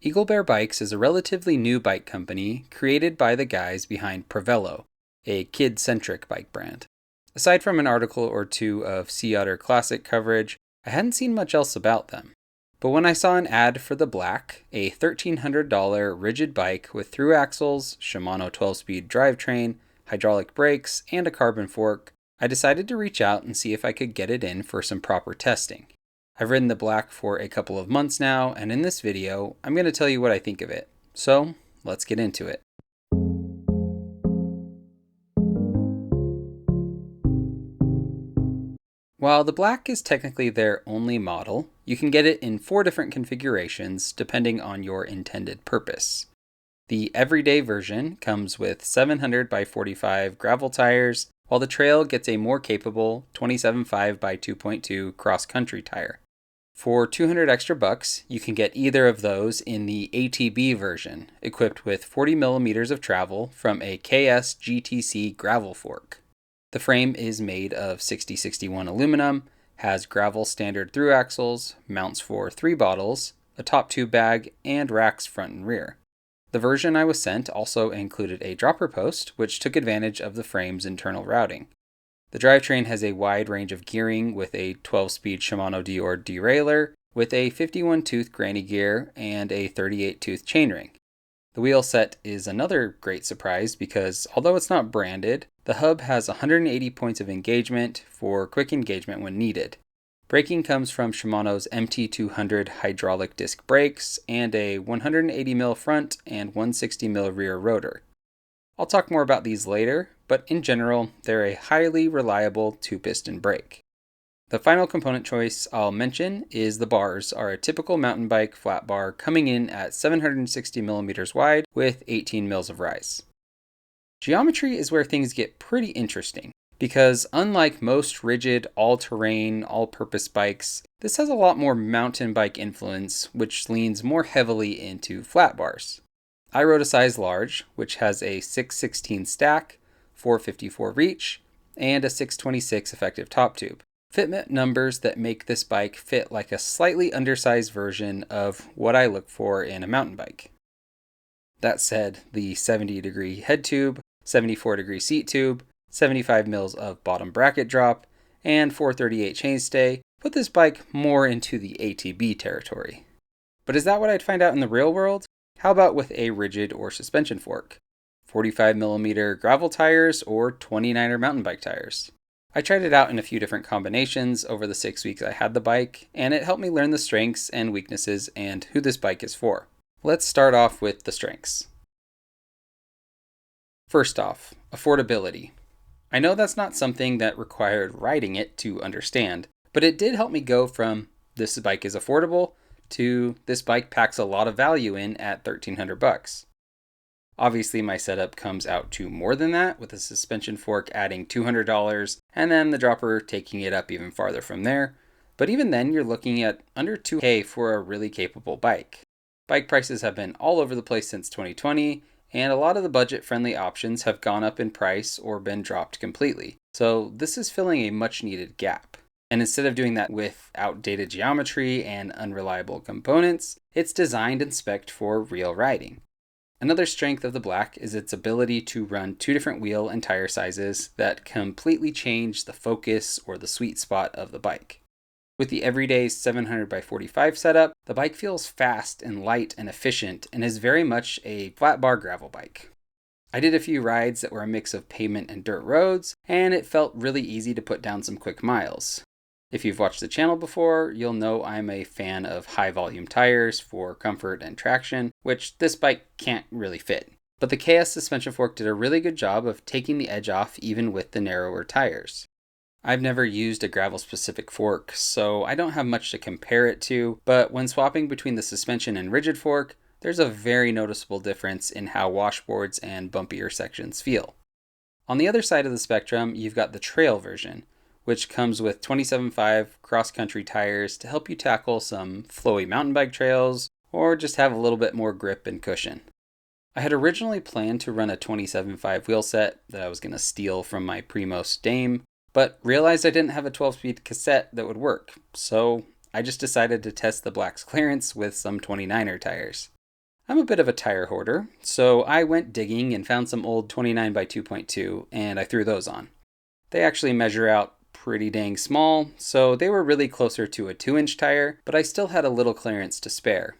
Eaglebear Bikes is a relatively new bike company created by the guys behind Provello, a kid-centric bike brand. Aside from an article or two of Sea Otter Classic coverage, I hadn't seen much else about them. But when I saw an ad for the Black, a $1,300 rigid bike with through axles, Shimano 12-speed drivetrain, hydraulic brakes, and a carbon fork, I decided to reach out and see if I could get it in for some proper testing. I've ridden the Black for a couple of months now, and in this video, I'm going to tell you what I think of it. So, let's get into it. While the Black is technically their only model, you can get it in 4 different configurations depending on your intended purpose. The everyday version comes with 700 by 45 gravel tires, while the Trail gets a more capable 27.5 by 2.2 cross-country tire. For 200 extra bucks, you can get either of those in the ATB version, equipped with 40 millimeters of travel from a KS GTC gravel fork. The frame is made of 6061 aluminum, has gravel standard through axles, mounts for 3 bottles, a top tube bag, and racks front and rear. The version I was sent also included a dropper post, which took advantage of the frame's internal routing. The drivetrain has a wide range of gearing with a 12-speed Shimano Dior derailleur with a 51-tooth granny gear and a 38-tooth chainring. The wheel set is another great surprise because although it's not branded, the hub has 180 points of engagement for quick engagement when needed. Braking comes from Shimano's MT200 hydraulic disc brakes and a 180mm front and 160mm rear rotor. I'll talk more about these later, but in general, they're a highly reliable 2-piston brake. The final component choice I'll mention is the bars are a typical mountain bike flat bar coming in at 760mm wide with 18 mils of rise. Geometry is where things get pretty interesting, because unlike most rigid, all-terrain, all-purpose bikes, this has a lot more mountain bike influence, which leans more heavily into flat bars. I rode a size large, which has a 616 stack, 454 reach, and a 626 effective top tube. Fitment numbers that make this bike fit like a slightly undersized version of what I look for in a mountain bike. That said, the 70-degree head tube, 74-degree seat tube, 75 mils of bottom bracket drop, and 438 chainstay put this bike more into the ATB territory. But is that what I'd find out in the real world? How about with a rigid or suspension fork? 45mm gravel tires or 29er mountain bike tires? I tried it out in a few different combinations over the 6 weeks I had the bike, and it helped me learn the strengths and weaknesses and who this bike is for. Let's start off with the strengths. First off, affordability. I know that's not something that required riding it to understand, but it did help me go from this bike is affordable to this bike packs a lot of value in at $1,300. Obviously, my setup comes out to more than that, with a suspension fork adding $200 and then the dropper taking it up even farther from there. But even then, you're looking at under $2,000 for a really capable bike. Bike prices have been all over the place since 2020, and a lot of the budget-friendly options have gone up in price or been dropped completely. So this is filling a much-needed gap. And instead of doing that with outdated geometry and unreliable components, it's designed and spec'd for real riding. Another strength of the Black is its ability to run 2 different wheel and tire sizes that completely change the focus or the sweet spot of the bike. With the everyday 700 by 45 setup, the bike feels fast and light and efficient and is very much a flat bar gravel bike. I did a few rides that were a mix of pavement and dirt roads, and it felt really easy to put down some quick miles. If you've watched the channel before, you'll know I'm a fan of high volume tires for comfort and traction, which this bike can't really fit. But the KS suspension fork did a really good job of taking the edge off even with the narrower tires. I've never used a gravel specific fork, so I don't have much to compare it to, but when swapping between the suspension and rigid fork, there's a very noticeable difference in how washboards and bumpier sections feel. On the other side of the spectrum, you've got the Trail version, which comes with 27.5 cross-country tires to help you tackle some flowy mountain bike trails or just have a little bit more grip and cushion. I had originally planned to run a 27.5 wheel set that I was going to steal from my Primos Dame, but realized I didn't have a 12-speed cassette that would work, so I just decided to test the Black's clearance with some 29er tires. I'm a bit of a tire hoarder, so I went digging and found some old 29 by 2.2 and I threw those on. They actually measure out pretty dang small, so they were really closer to a 2-inch tire, but I still had a little clearance to spare.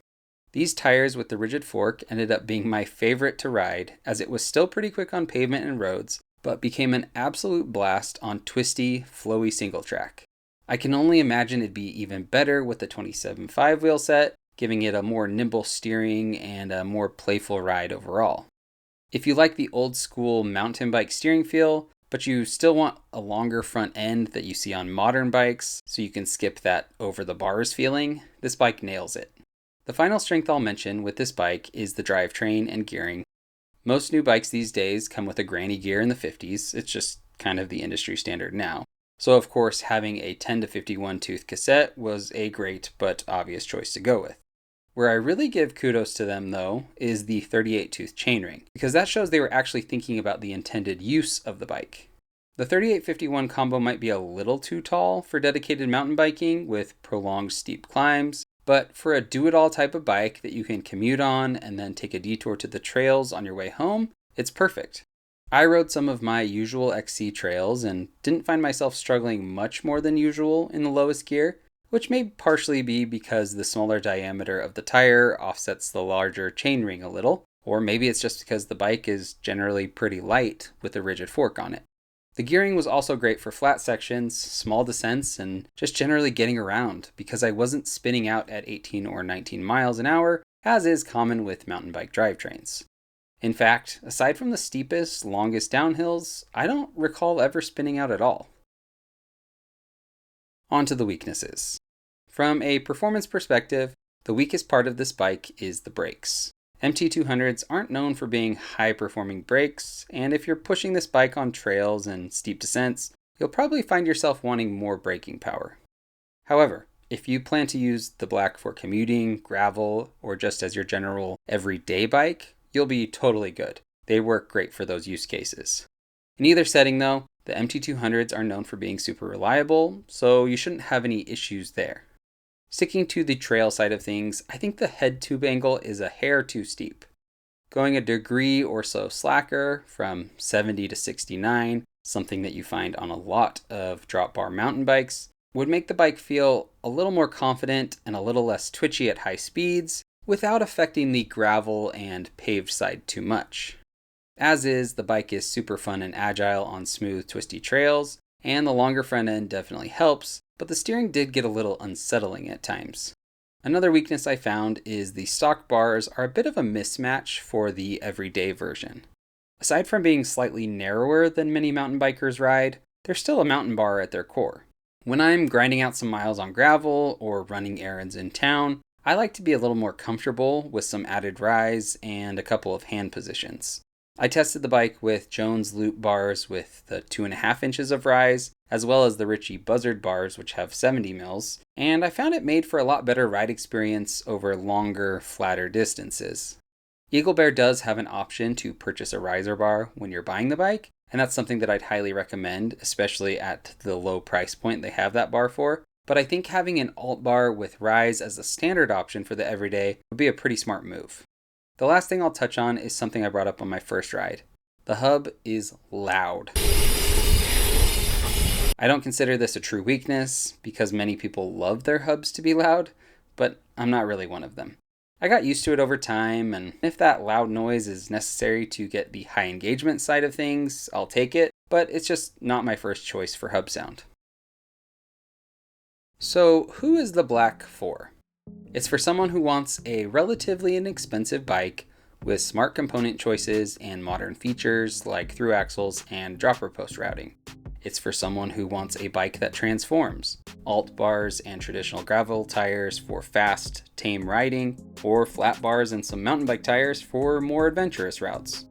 These tires with the rigid fork ended up being my favorite to ride, as it was still pretty quick on pavement and roads, but became an absolute blast on twisty, flowy single track. I can only imagine it'd be even better with the 27.5 wheel set, giving it a more nimble steering and a more playful ride overall. If you like the old school mountain bike steering feel, but you still want a longer front end that you see on modern bikes, so you can skip that over the bars feeling, this bike nails it. The final strength I'll mention with this bike is the drivetrain and gearing. Most new bikes these days come with a granny gear in the 50s, it's just kind of the industry standard now. So of course having a 10 to 51 tooth cassette was a great but obvious choice to go with. Where I really give kudos to them though is the 38 tooth chainring, because that shows they were actually thinking about the intended use of the bike. The 38-51 combo might be a little too tall for dedicated mountain biking with prolonged steep climbs, but for a do-it-all type of bike that you can commute on and then take a detour to the trails on your way home, it's perfect. I rode some of my usual XC trails and didn't find myself struggling much more than usual in the lowest gear, which may partially be because the smaller diameter of the tire offsets the larger chainring a little, or maybe it's just because the bike is generally pretty light with a rigid fork on it. The gearing was also great for flat sections, small descents, and just generally getting around because I wasn't spinning out at 18 or 19 miles an hour, as is common with mountain bike drivetrains. In fact, aside from the steepest, longest downhills, I don't recall ever spinning out at all. On to the weaknesses. From a performance perspective, the weakest part of this bike is the brakes. MT200s aren't known for being high-performing brakes, and if you're pushing this bike on trails and steep descents, you'll probably find yourself wanting more braking power. However, if you plan to use the Black for commuting, gravel, or just as your general everyday bike, you'll be totally good. They work great for those use cases. In either setting though, the MT200s are known for being super reliable, so you shouldn't have any issues there. Sticking to the trail side of things, I think the head tube angle is a hair too steep. Going a degree or so slacker, from 70 to 69, something that you find on a lot of drop bar mountain bikes, would make the bike feel a little more confident and a little less twitchy at high speeds, without affecting the gravel and paved side too much. As is, the bike is super fun and agile on smooth, twisty trails, and the longer front end definitely helps, but the steering did get a little unsettling at times. Another weakness I found is the stock bars are a bit of a mismatch for the everyday version. Aside from being slightly narrower than many mountain bikers ride, they're still a mountain bar at their core. When I'm grinding out some miles on gravel or running errands in town, I like to be a little more comfortable with some added rise and a couple of hand positions. I tested the bike with Jones loop bars with the 2.5 inches of rise, as well as the Ritchie Buzzard bars which have 70 mils, and I found it made for a lot better ride experience over longer, flatter distances. Eaglebear does have an option to purchase a riser bar when you're buying the bike, and that's something that I'd highly recommend, especially at the low price point they have that bar for. But I think having an alt bar with rise as a standard option for the everyday would be a pretty smart move. The last thing I'll touch on is something I brought up on my first ride. The hub is loud. I don't consider this a true weakness because many people love their hubs to be loud, but I'm not really one of them. I got used to it over time, and if that loud noise is necessary to get the high engagement side of things, I'll take it, but it's just not my first choice for hub sound. So, who is the Black for? It's for someone who wants a relatively inexpensive bike with smart component choices and modern features like through axles and dropper post routing. It's for someone who wants a bike that transforms, alt bars and traditional gravel tires for fast, tame riding, or flat bars and some mountain bike tires for more adventurous routes.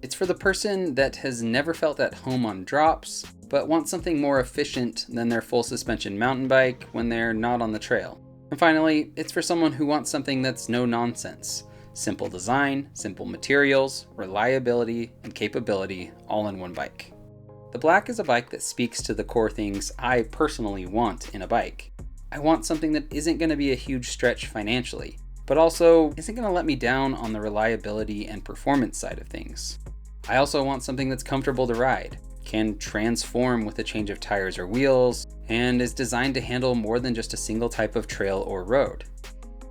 It's for the person that has never felt at home on drops, but wants something more efficient than their full suspension mountain bike when they're not on the trail. And finally, it's for someone who wants something that's no nonsense. Simple design, simple materials, reliability, and capability all in one bike. The Black is a bike that speaks to the core things I personally want in a bike. I want something that isn't going to be a huge stretch financially. but also isn't going to let me down on the reliability and performance side of things. I also want something that's comfortable to ride, can transform with a change of tires or wheels, and is designed to handle more than just a single type of trail or road.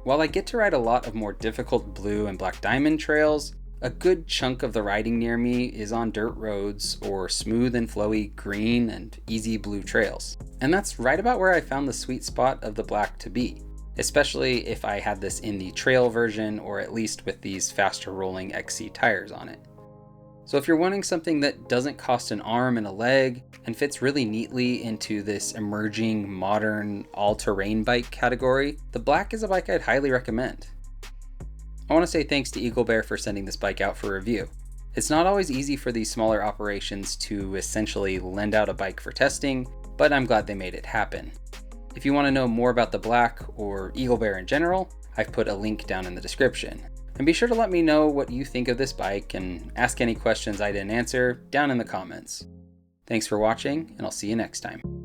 While I get to ride a lot of more difficult blue and black diamond trails, a good chunk of the riding near me is on dirt roads or smooth and flowy green and easy blue trails. And that's right about where I found the sweet spot of the black to be, especially if I had this in the trail version or at least with these faster rolling XC tires on it. So if you're wanting something that doesn't cost an arm and a leg and fits really neatly into this emerging modern all-terrain bike category, the black is a bike I'd highly recommend. I want to say thanks to Eaglebear for sending this bike out for review. It's not always easy for these smaller operations to essentially lend out a bike for testing, but I'm glad they made it happen. If you want to know more about the black or Eaglebear in general, I've put a link down in the description. And be sure to let me know what you think of this bike and ask any questions I didn't answer down in the comments. Thanks for watching, and I'll see you next time.